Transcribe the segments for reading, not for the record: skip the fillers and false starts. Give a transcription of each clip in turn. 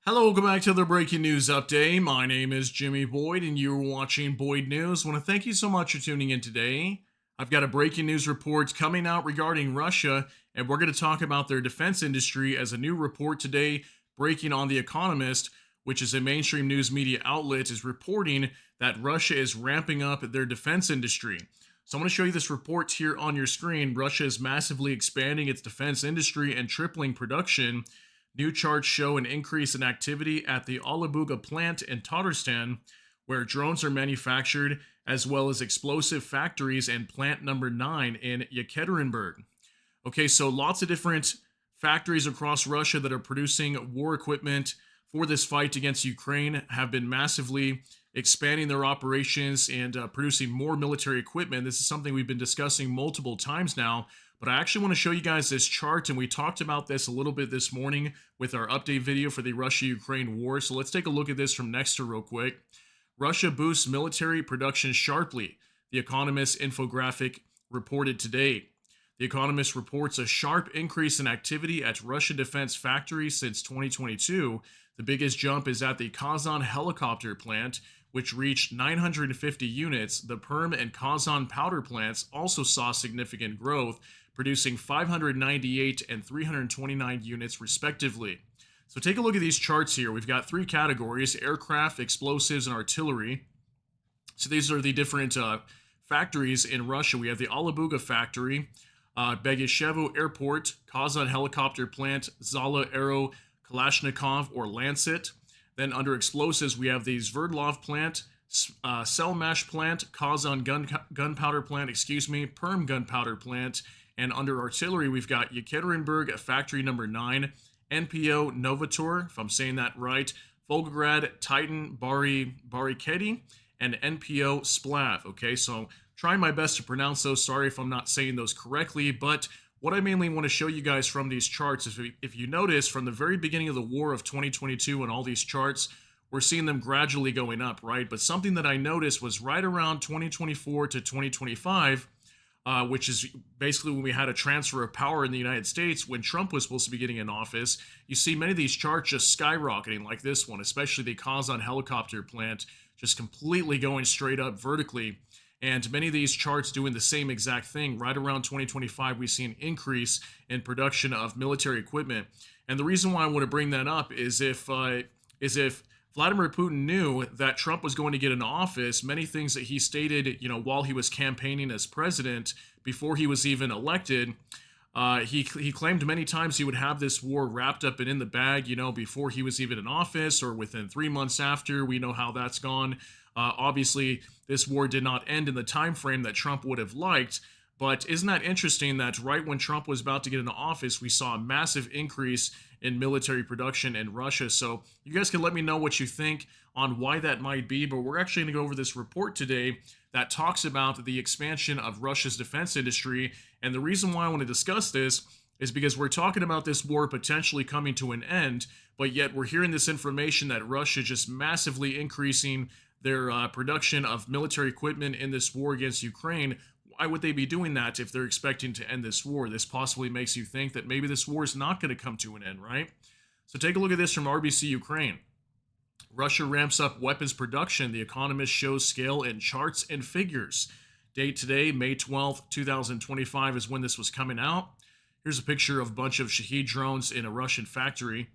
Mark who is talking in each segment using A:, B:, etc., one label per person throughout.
A: Hello, welcome back to the Breaking News Update. My name is Jimmy Boyd, and you're watching Boyd News. I want to thank you so much for tuning in today. I've got a breaking news report coming out regarding Russia, and we're going to talk about their defense industry as a new report today breaking on The Economist, which is a mainstream news media outlet, is reporting that Russia is ramping up their defense industry. So I'm going to show you this report here on your screen. Russia is massively expanding its defense industry and tripling production. New charts show an increase in activity at the Alabuga plant in Tatarstan, where drones are manufactured, as well as explosive factories and plant number 9 in Yekaterinburg. Okay, so lots of different factories across Russia that are producing war equipment for this fight against Ukraine have been massively expanding their operations and producing more military equipment. This is something we've been discussing multiple times now. But I actually want to show you guys this chart, and we talked about this a little bit this morning with our update video for the Russia-Ukraine war. So let's take a look at this from Nexter real quick. Russia boosts military production sharply, The Economist infographic reported today. The Economist reports a sharp increase in activity at Russian defense factories since 2022. The biggest jump is at the Kazan helicopter plant, which reached 950 units. The Perm and Kazan powder plants also saw significant growth, producing 598 and 329 units respectively. So take a look at these charts here. We've got three categories: aircraft, explosives, and artillery. So these are the different factories in Russia. We have the Alabuga factory, Begishevo Airport, Kazan helicopter plant, Zala Aero Kalashnikov or Lancet. Then under explosives, we have the Sverdlov plant, Selmash plant, Kazan gunpowder plant, Perm gunpowder plant. And under artillery, we've got Yekaterinburg factory number 9, NPO Novator, if I'm saying that right, Volgograd, Titan, Barikedi, and NPO Splav. Okay, so trying my best to pronounce those. Sorry if I'm not saying those correctly, but what I mainly want to show you guys from these charts is if you notice from the very beginning of the war of 2022 and all these charts, we're seeing them gradually going up, right? But something that I noticed was right around 2024 to 2025, which is basically when we had a transfer of power in the United States, when Trump was supposed to be getting in office. You see many of these charts just skyrocketing like this one, especially the Kazan helicopter plant, just completely going straight up vertically. And many of these charts doing the same exact thing. Right around 2025, we see an increase in production of military equipment. And the reason why I want to bring that up is if Vladimir Putin knew that Trump was going to get in office, many things that he stated, while he was campaigning as president, before he was even elected, he claimed many times he would have this war wrapped up and in the bag, before he was even in office or within 3 months after. We know how that's gone. Obviously, this war did not end in the time frame that Trump would have liked. But isn't that interesting that right when Trump was about to get into office, we saw a massive increase in military production in Russia? So you guys can let me know what you think on why that might be. But we're actually going to go over this report today that talks about the expansion of Russia's defense industry. And the reason why I want to discuss this is because we're talking about this war potentially coming to an end, but yet we're hearing this information that Russia just massively increasing their production of military equipment in this war against Ukraine. Why would they be doing that if they're expecting to end this war? This possibly makes you think that maybe this war is not going to come to an end, right? So take a look at this from RBC Ukraine. Russia ramps up weapons production. The Economist shows scale in charts and figures. Date today, May 12th, 2025 is when this was coming out. Here's a picture of a bunch of Shahed drones in a Russian factory.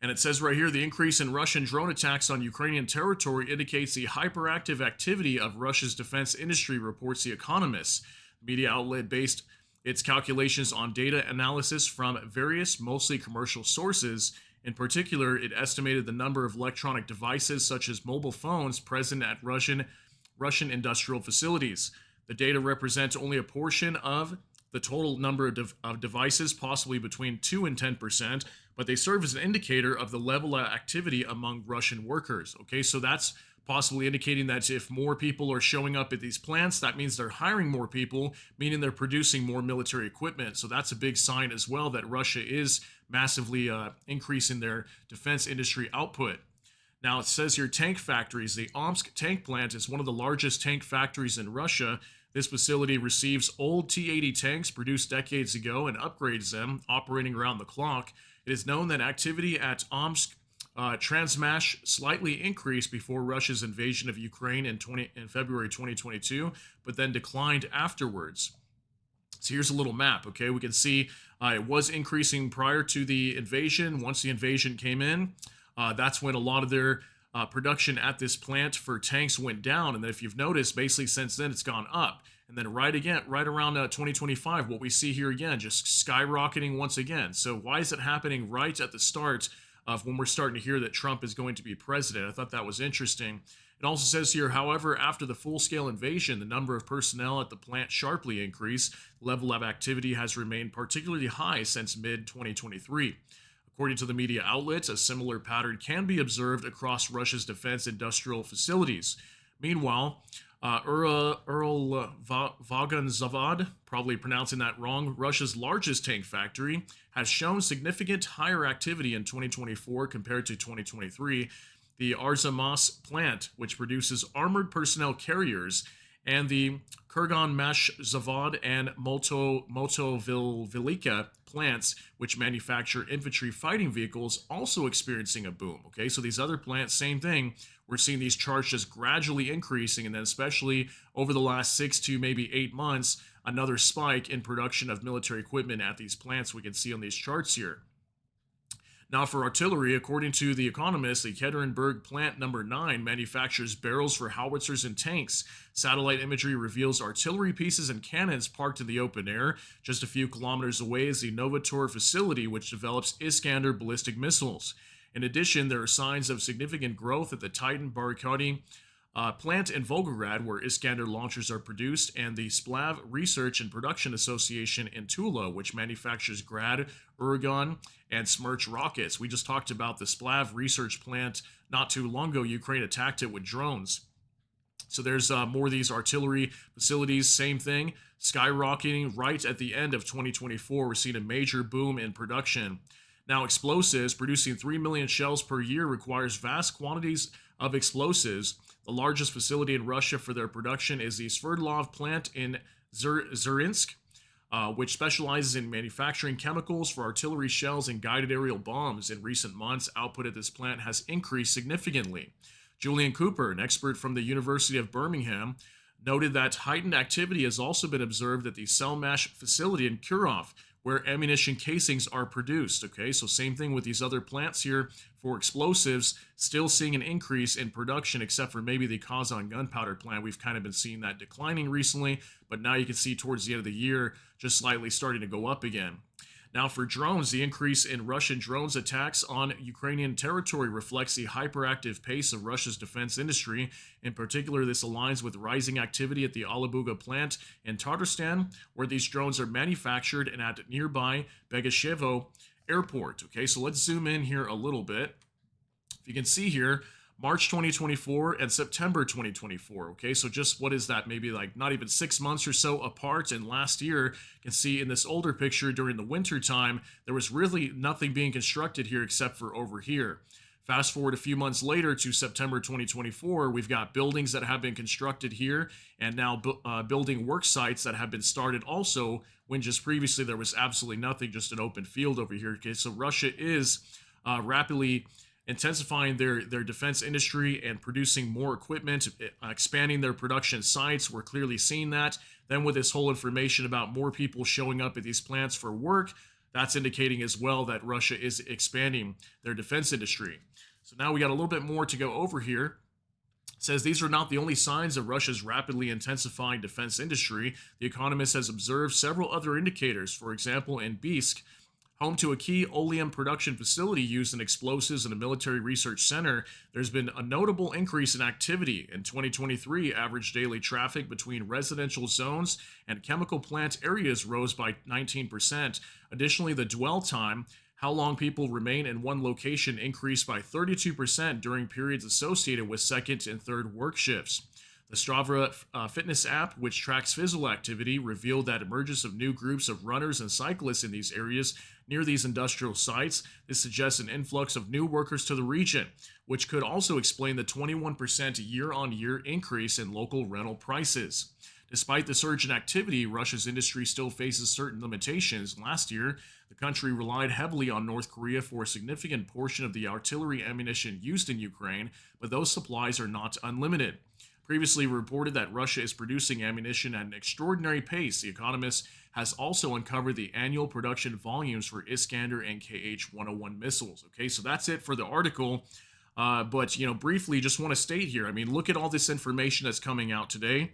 A: And it says right here, the increase in Russian drone attacks on Ukrainian territory indicates the hyperactive activity of Russia's defense industry, reports The Economist. The media outlet based its calculations on data analysis from various, mostly commercial sources. In particular, it estimated the number of electronic devices, such as mobile phones, present at Russian industrial facilities. The data represents only a portion of the total number of devices, possibly between 2 and 10%, but they serve as an indicator of the level of activity among Russian workers. Okay, so that's possibly indicating that if more people are showing up at these plants, that means they're hiring more people, meaning they're producing more military equipment. So that's a big sign as well that Russia is massively increasing their defense industry output. Now it says here tank factories. The Omsk tank plant is one of the largest tank factories in Russia. This facility receives old T-80 tanks produced decades ago and upgrades them, operating around the clock. It is known that activity at Omsk Transmash slightly increased before Russia's invasion of Ukraine in February 2022, but then declined afterwards. So here's a little map, okay? We can see it was increasing prior to the invasion. Once the invasion came in, that's when a lot of their production at this plant for tanks went down. And then if you've noticed, basically since then it's gone up. And then right around 2025, what we see here again, just skyrocketing once again. So why is it happening right at the start of when we're starting to hear that Trump is going to be president? I thought that was interesting. It also says here, however, after the full-scale invasion, the number of personnel at the plant sharply increased. The level of activity has remained particularly high since mid-2023. According to the media outlets, a similar pattern can be observed across Russia's defense industrial facilities. Meanwhile, Earl Vagonzavod, probably pronouncing that wrong, Russia's largest tank factory, has shown significant higher activity in 2024 compared to 2023. The Arzamas plant, which produces armored personnel carriers, and the Kurgan-Mash Zavod and Motovilika plants, which manufacture infantry fighting vehicles, also experiencing a boom. Okay, so these other plants, same thing. We're seeing these charts just gradually increasing, and then especially over the last 6 to maybe 8 months, another spike in production of military equipment at these plants we can see on these charts here. Now, for artillery, according to The Economist, the Yekaterinburg plant number 9 manufactures barrels for howitzers and tanks. Satellite imagery reveals artillery pieces and cannons parked in the open air. Just a few kilometers away is the Novator facility, which develops Iskander ballistic missiles. In addition, there are signs of significant growth at the Titan Barakati plant in Volgograd, where Iskander launchers are produced, and the Splav Research and Production Association in Tula, which manufactures Grad, Uragan, and Smerch rockets. We just talked about the Splav Research plant not too long ago. Ukraine attacked it with drones. So there's more of these artillery facilities, same thing, skyrocketing right at the end of 2024. We're seeing a major boom in production. Now, explosives, producing 3 million shells per year requires vast quantities of explosives. The largest facility in Russia for their production is the Sverdlov plant in Zerinsk, which specializes in manufacturing chemicals for artillery shells and guided aerial bombs. In recent months, output at this plant has increased significantly. Julian Cooper, an expert from the University of Birmingham, noted that heightened activity has also been observed at the Selmash facility in Kurov, where ammunition casings are produced. Okay, so same thing with these other plants here for explosives, still seeing an increase in production, except for maybe the Kazan gunpowder plant. We've kind of been seeing that declining recently, but now you can see towards the end of the year just slightly starting to go up again. Now, for drones, the increase in Russian drones attacks on Ukrainian territory reflects the hyperactive pace of Russia's defense industry. In particular, this aligns with rising activity at the Alabuga plant in Tatarstan, where these drones are manufactured, and at nearby Begashevo airport. Okay, so let's zoom in here a little bit. If you can see here, March 2024 and September 2024. Okay, so just what is that? Maybe like not even 6 months or so apart. And last year, you can see in this older picture during the winter time, there was really nothing being constructed here except for over here. Fast forward a few months later to September 2024, we've got buildings that have been constructed here, and now building work sites that have been started also, when just previously there was absolutely nothing, just an open field over here. Okay, so Russia is rapidly intensifying their defense industry and producing more equipment, expanding their production sites. We're clearly seeing that. Then with this whole information about more people showing up at these plants for work, that's indicating as well that Russia is expanding their defense industry. So now we got a little bit more to go over here. It says these are not the only signs of Russia's rapidly intensifying defense industry. The Economist has observed several other indicators. For example, in Bisk, home to a key oleum production facility used in explosives and a military research center, there's been a notable increase in activity. In 2023, average daily traffic between residential zones and chemical plant areas rose by 19%. Additionally, the dwell time, how long people remain in one location, increased by 32% during periods associated with second and third work shifts. The Strava fitness app, which tracks physical activity, revealed that emergence of new groups of runners and cyclists in these areas near these industrial sites. This suggests an influx of new workers to the region, which could also explain the 21% year-on-year increase in local rental prices. Despite the surge in activity, Russia's industry still faces certain limitations. Last year, the country relied heavily on North Korea for a significant portion of the artillery ammunition used in Ukraine, but those supplies are not unlimited. Previously reported that Russia is producing ammunition at an extraordinary pace. The Economist has also uncovered the annual production volumes for Iskander and KH-101 missiles. Okay, so that's it for the article. But briefly, just want to state here. I mean, look at all this information that's coming out today.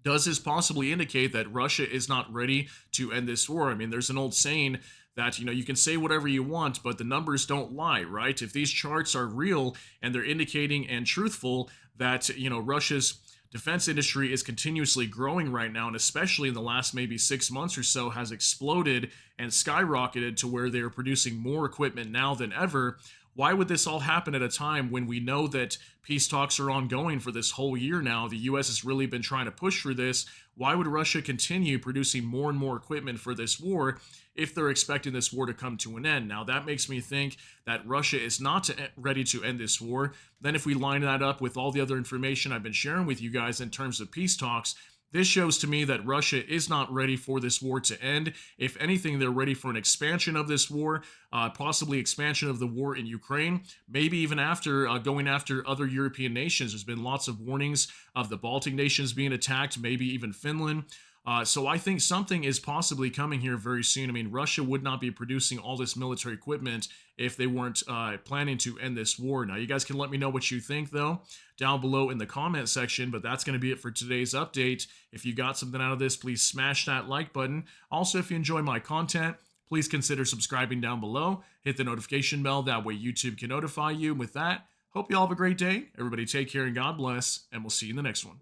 A: Does this possibly indicate that Russia is not ready to end this war? I mean, there's an old saying that, you can say whatever you want, but the numbers don't lie, right? If these charts are real and they're indicating and truthful that, Russia's defense industry is continuously growing right now, and especially in the last maybe 6 months or so, has exploded and skyrocketed to where they're producing more equipment now than ever. Why would this all happen at a time when we know that peace talks are ongoing for this whole year now? The U.S. has really been trying to push for this. Why would Russia continue producing more and more equipment for this war if they're expecting this war to come to an end? Now, that makes me think that Russia is not ready to end this war. Then if we line that up with all the other information I've been sharing with you guys in terms of peace talks, this shows to me that Russia is not ready for this war to end. If anything, they're ready for an expansion of this war, possibly expansion of the war in Ukraine, maybe even after going after other European nations. There's been lots of warnings of the Baltic nations being attacked, maybe even Finland. So I think something is possibly coming here very soon. I mean, Russia would not be producing all this military equipment if they weren't planning to end this war. Now, you guys can let me know what you think, though, down below in the comment section. But that's going to be it for today's update. If you got something out of this, please smash that like button. Also, if you enjoy my content, please consider subscribing down below. Hit the notification bell. That way YouTube can notify you. With that, hope you all have a great day. Everybody take care and God bless. And we'll see you in the next one.